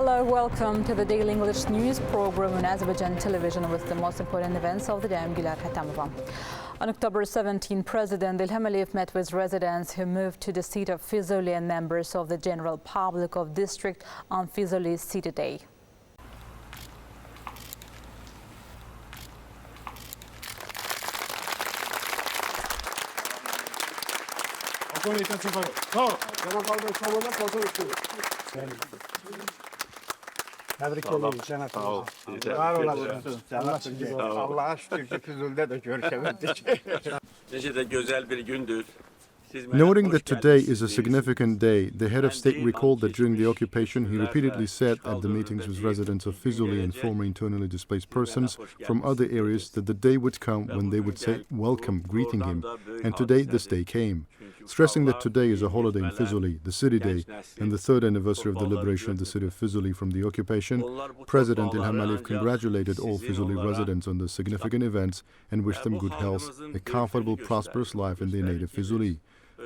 Hello, welcome to the Daily English News program on Azərbaycan Televiziya with the most important events of the day. I'm Gülər Xətamova. On October 17, President İlham met with residents who moved to the seat of Füzuli and members of the general public of district on Füzuli's seat today. Təbrik edirik cənab. Var olasınız. Allah'a şükür ki Füzuli'də də görüşəbildik. Necə də gözəl bir gündür. Noting that today is a significant day, the head of state recalled that during the occupation he repeatedly said at the meetings with residents of Füzuli and former internally displaced persons from other areas that the day would come when they would say welcome, greeting him, and today this day came. Stressing that today is a holiday in Füzuli, the city day, and the third anniversary of the liberation of the city of Füzuli from the occupation, President İlham congratulated all Füzuli residents on the significant events and wished them good health, a comfortable, prosperous life in their native Füzuli.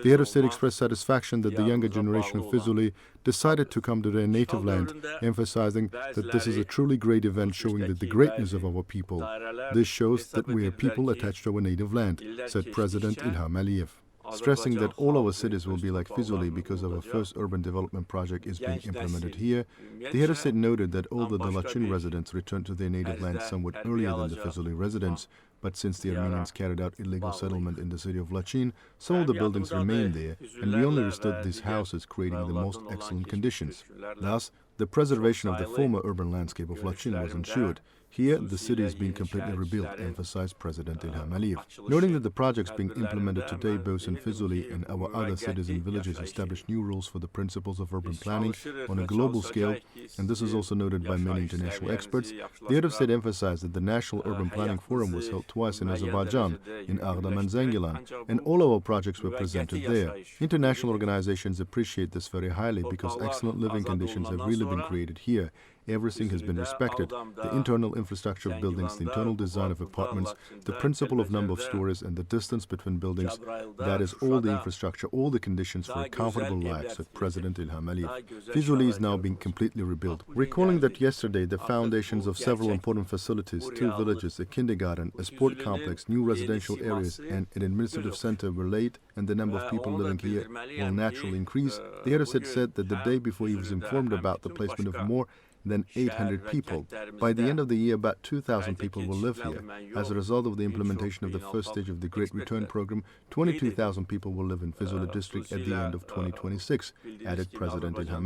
The head of state expressed satisfaction that the younger generation of Füzuli decided to come to their native land, emphasizing that this is a truly great event showing that the greatness of our people. This shows that we are people attached to our native land, said President İlham. Stressing that all our cities will be like Füzuli because our first urban development project is being implemented here, the head of state noted that although the Lachin residents returned to their native land somewhat earlier than the Füzuli residents, but since the Armenians carried out illegal settlement in the city of Lachin, some of the buildings remained there, and we only restored these houses, creating the most excellent conditions. Thus, the preservation of the former urban landscape of Lachin was ensured. Here, the city is being completely rebuilt, emphasized President İlham. Noting that the projects being implemented today both in Füzuli and our other cities and villages establish new rules for the principles of urban planning on a global scale, and this is also noted by many international experts, the head of state emphasized that the National Urban Planning Forum was held twice in Azerbaijan, in Ağdam and Zengilan, and all our projects were presented there. International organizations appreciate this very highly because excellent living conditions have really been created here. Everything has been respected. The internal infrastructure of buildings, the internal design of apartments, the principle of number of stories and the distance between buildings, that is all the infrastructure, all the conditions for a comfortable life, said President İlham. Füzuli is now being completely rebuilt. Recalling that yesterday the foundations of several important facilities, 2 villages, a kindergarten, a sport complex, new residential areas and an administrative center were laid and the number of people living here will naturally increase, the head of state said that the day before he was informed about the placement of more than 800 people. By the end of the year, about 2,000 people will live here. As a result of the implementation of the first stage of the Great Return program, 22,000 people will live in Füzuli district at the end of 2026, added President İlham.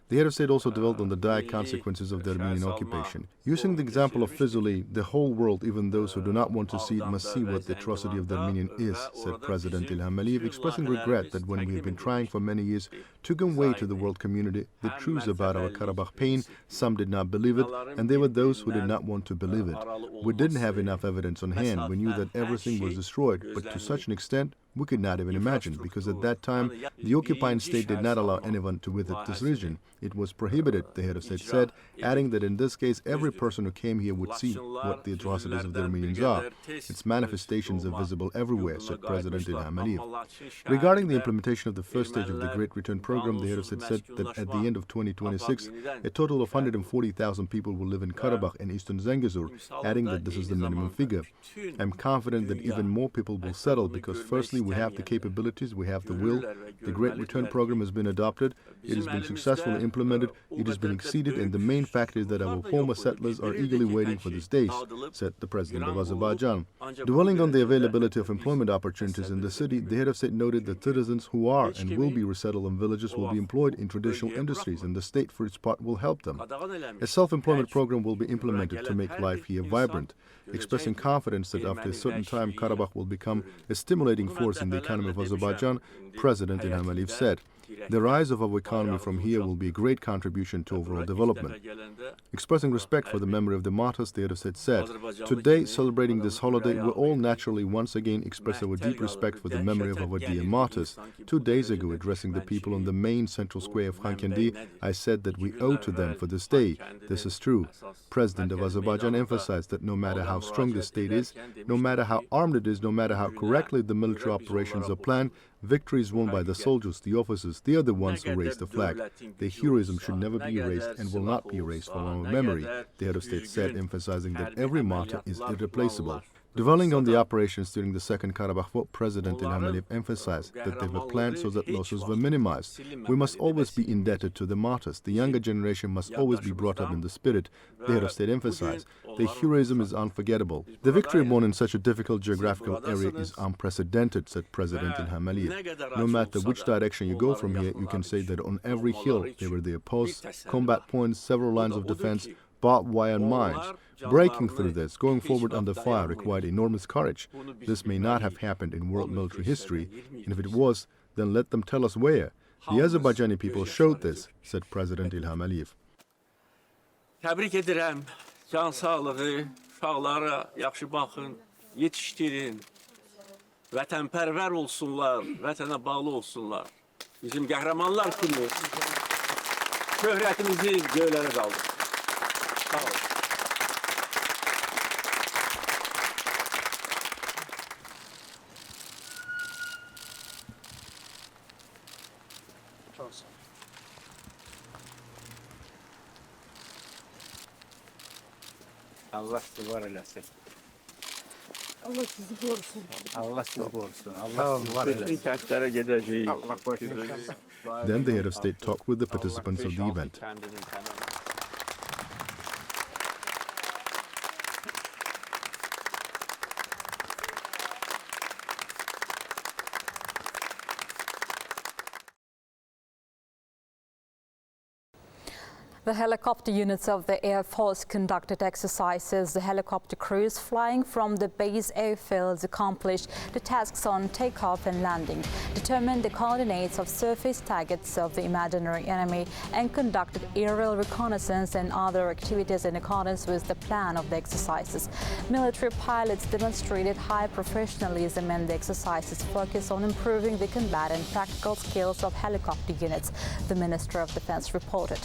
The head of state also dwelt on the dire consequences of the Armenian occupation. Using the example of Füzuli, the whole world, even those who do not want to see it, must see what the atrocity of the Armenian is, said President İlham, expressing regret that when we have been trying for many years to convey to the world community the truth about our Karabakh pain, some did not believe it, and there were those who did not want to believe it. We didn't have enough evidence on hand. We knew that everything was destroyed, but to such an extent, we could not even imagine, because at that time, the occupying state did not allow anyone to visit this region. It was prohibited, the head of state said, adding that in this case, every person who came here would see what the atrocities of the Armenians are. Its manifestations are visible everywhere, said President İlham. Regarding the implementation of the first stage of the Great Return program, the head of state said that at the end of 2026, a total of 140,000 people will live in Karabakh and eastern Zengezur, adding that this is the minimum figure. I'm confident that even more people will settle because firstly, we have the capabilities, we have the will. The Great Return program has been adopted, it has been successfully implemented, it has been exceeded, and the main fact is that our former settlers are eagerly waiting for these days, said the President of Azerbaijan. Dwelling on the availability of employment opportunities in the city, the head of state noted that citizens who are and will be resettled in villages will be employed in traditional industries, and the state, for its part, will help them. A self-employment program will be implemented to make life here vibrant, expressing confidence that after a certain time, Karabakh will become a stimulating force in the economy of Azerbaijan, President İlham said. The rise of our economy from here will be a great contribution to overall development. Expressing respect for the memory of the martyrs, the head of state said, today, celebrating this holiday, we all naturally once again express our deep respect for the memory of our dear martyrs. 2 days ago, addressing the people on the main central square of Khankendi, I said that we owe to them for this day. This is true. President of Azerbaijan emphasized that no matter how strong the state is, no matter how armed it is, no matter how correctly the military operations are planned, Victory is won by the soldiers, the officers, they are the ones who raise the flag. Their heroism should never be erased and will not be erased from our memory, the head of state said, emphasizing that every martyr is irreplaceable. Dwelling on the operations during the Second Karabakh War, President İlham Əliyev emphasized that they were planned so that losses were minimized. We must always be indebted to the martyrs. The younger generation must always be brought up in the spirit, the head of state emphasized. Their heroism is unforgettable. The victory won in such a difficult geographical area is unprecedented, said President İlham Əliyev. No matter which direction you go from here, you can say that on every hill there were their posts, combat points, several lines of defense, barbed wire and mines. Breaking through this, going forward under fire, required enormous courage. This may not have happened in world military history, and if it was, then let them tell us where. The Azerbaijani people showed this, said President İlham Əliyev. Təbrik edirəm. Can sağlığı, uşaqlara yaxşı baxın, yetişdirin. Vətənpərvər olsunlar, vətənə bağlı olsunlar. Bizim qəhrəmanlar kimi şöhrətimizi göylərə qaldırır. Sağ olun. Allah sizi var eləsin. Allah sizi korusun. Allah sizi korusun. Allah sizi var eləsin. Kəndlərə gedəcəyik. Allah korusun. Then the head of state talked with the participants of the event. The helicopter units of the Air Force conducted exercises. The helicopter crews flying from the base airfields accomplished the tasks on takeoff and landing, determined the coordinates of surface targets of the imaginary enemy, and conducted aerial reconnaissance and other activities in accordance with the plan of the exercises. Military pilots demonstrated high professionalism, and the exercises focused on improving the combat and practical skills of helicopter units, the Minister of Defense reported.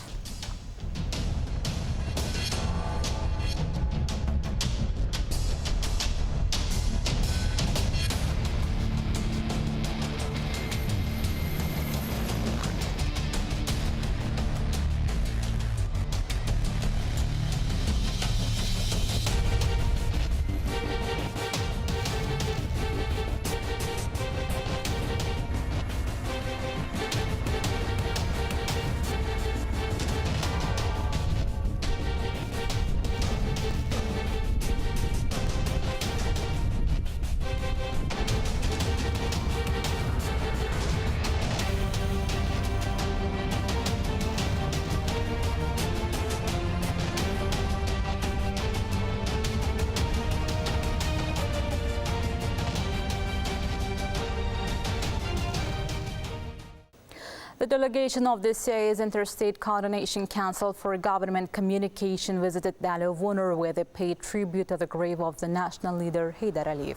The delegation of the CIS Interstate Coordination Council for Government Communication visited Dalo, where they paid tribute to the grave of the national leader Heydər Əliyev.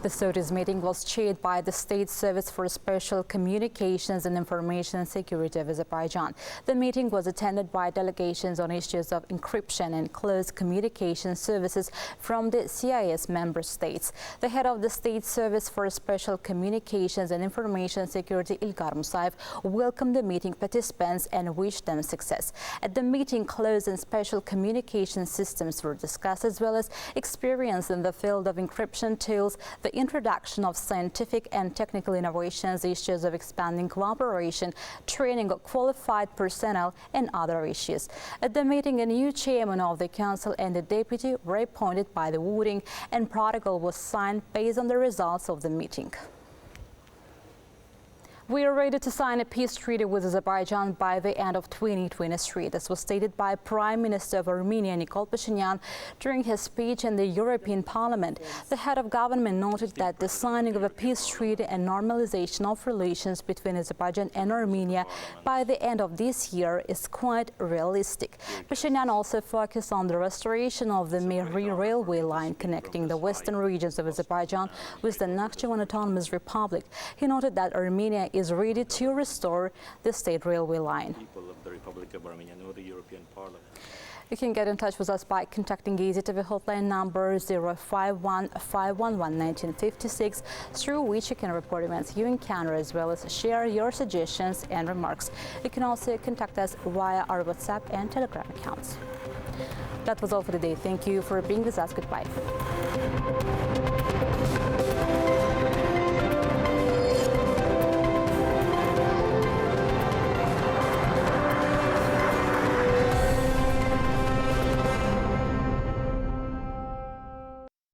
The SOTIS meeting was chaired by the State Service for Special Communications and Information Security of Azerbaijan. The meeting was attended by delegations on issues of encryption and closed communication services from the CIS member states. The head of the State Service for Special Communications and Information Security, İlham, welcomed the meeting participants and wished them success. At the meeting, closed and special communication systems were discussed, as well as experience in the field of encryption tools, the introduction of scientific and technical innovations, issues of expanding cooperation, training of qualified personnel, and other issues. At the meeting, a new chairman of the council and a deputy were appointed by the voting, and protocol was signed based on the results of the meeting. We are ready to sign a peace treaty with Azerbaijan by the end of 2023. This was stated by Prime Minister of Armenia, Nikol Pashinyan, during his speech in the European Parliament. The head of government noted that the signing of a peace treaty and normalization of relations between Azerbaijan and Armenia by the end of this year is quite realistic. Pashinyan also focused on the restoration of the Mehri railway line connecting the western regions of Azerbaijan with the Nakhchivan Autonomous Republic. He noted that Armenia is ready to restore the state railway line. People of the Republic of Armenia or the European Parliament. You can get in touch with us by contacting AzTV hotline number 051-511-1956, through which you can report events you encounter as well as share your suggestions and remarks. You can also contact us via our WhatsApp and Telegram accounts. That was all for today. Thank you for being with us. Goodbye.